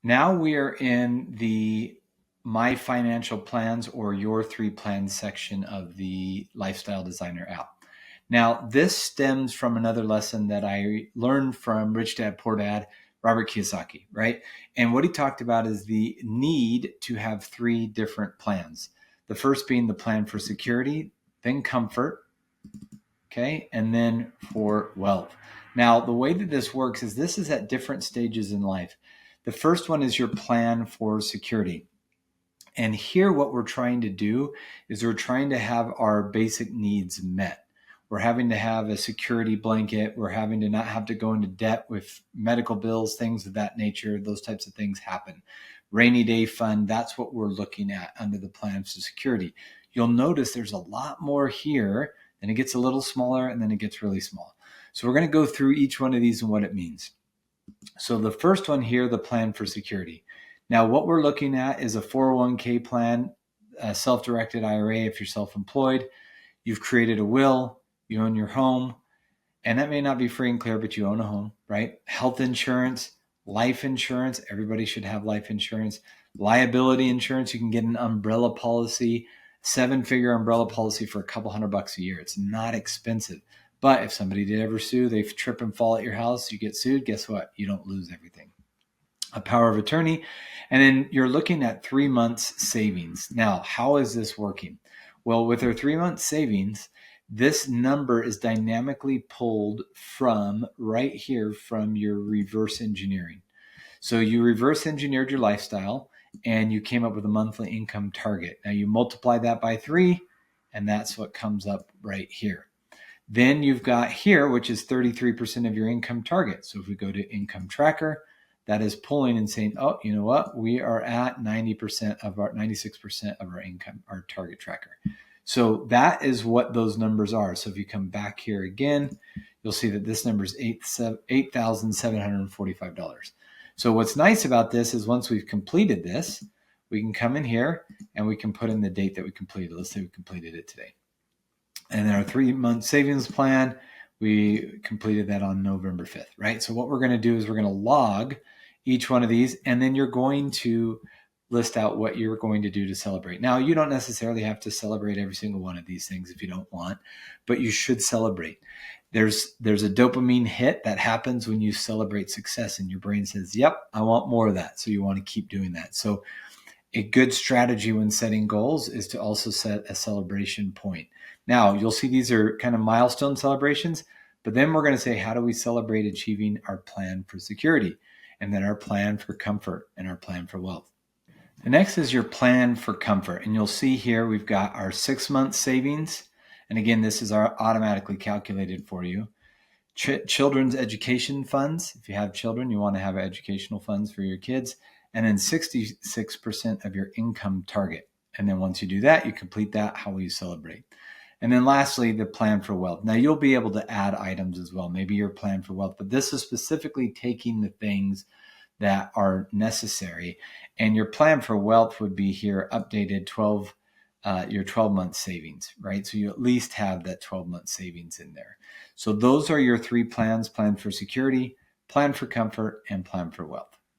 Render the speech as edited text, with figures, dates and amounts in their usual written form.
Now we are in the My Financial Plans or Your 3 Plans section of the Lifestyle Designer app. Now, this stems from another lesson that I learned from Rich Dad Poor Dad, Robert Kiyosaki, right? And what he talked about is the need to have 3 different plans. The first being the plan for security, then comfort, okay, and then for wealth. Now, the way that this works is this is at different stages in life. The first one is your plan for security. And here, what we're trying to do is we're trying to have our basic needs met. We're having to have a security blanket. We're having to not have to go into debt with medical bills, things of that nature. Those types of things happen. Rainy day fund, that's what we're looking at under the plan for security. You'll notice there's a lot more here, and it gets a little smaller, and then it gets really small. So we're going to go through each one of these and what it means. So the first one here, the plan for security. Now, what we're looking at is a 401k plan, a self-directed IRA if you're self-employed. You've created a will, you own your home, and that may not be free and clear, but you own a home, right? Health insurance, life insurance. Everybody should have life insurance. Liability insurance, you can get an umbrella policy, 7-figure umbrella policy for a couple $100 a year. It's not expensive. But if somebody did ever sue, they trip and fall at your house, you get sued, guess what? You don't lose everything. A power of attorney. And then you're looking at 3 months savings. Now, how is this working? Well, with our 3 months savings, this number is dynamically pulled from right here from your reverse engineering. So you reverse engineered your lifestyle and you came up with a monthly income target. Now you multiply that by 3, and that's what comes up right here. Then you've got here, which is 33% of your income target. So if we go to income tracker, that is pulling and saying, oh, you know what? We are at 96% of our income, our target tracker. So that is what those numbers are. So if you come back here again, you'll see that this number is $8,745. So what's nice about this is once we've completed this, we can come in here and we can put in the date that we completed. Let's say we completed it today. And then our 3-month savings plan, we completed that on November 5th, right? So what we're going to do is we're going to log each one of these, and then you're going to list out what you're going to do to celebrate. Now, you don't necessarily have to celebrate every single one of these things if you don't want, but you should celebrate. There's a dopamine hit that happens when you celebrate success, and your brain says, yep, I want more of that. So you want to keep doing that. So a good strategy when setting goals is to also set a celebration point. Now, you'll see these are kind of milestone celebrations, but then we're going to say, how do we celebrate achieving our plan for security? And then our plan for comfort and our plan for wealth. The next is your plan for comfort. And you'll see here we've got our 6-month savings. And again, this is automatically calculated for you. Children's education funds. If you have children, you want to have educational funds for your kids. And then 66% of your income target. And then once you do that, you complete that, how will you celebrate? And then lastly, the plan for wealth. Now you'll be able to add items as well, maybe your plan for wealth, but this is specifically taking the things that are necessary. And your plan for wealth would be here, updated your 12-month savings, right? So you at least have that 12-month savings in there. So those are your 3 plans: plan for security, plan for comfort, and plan for wealth.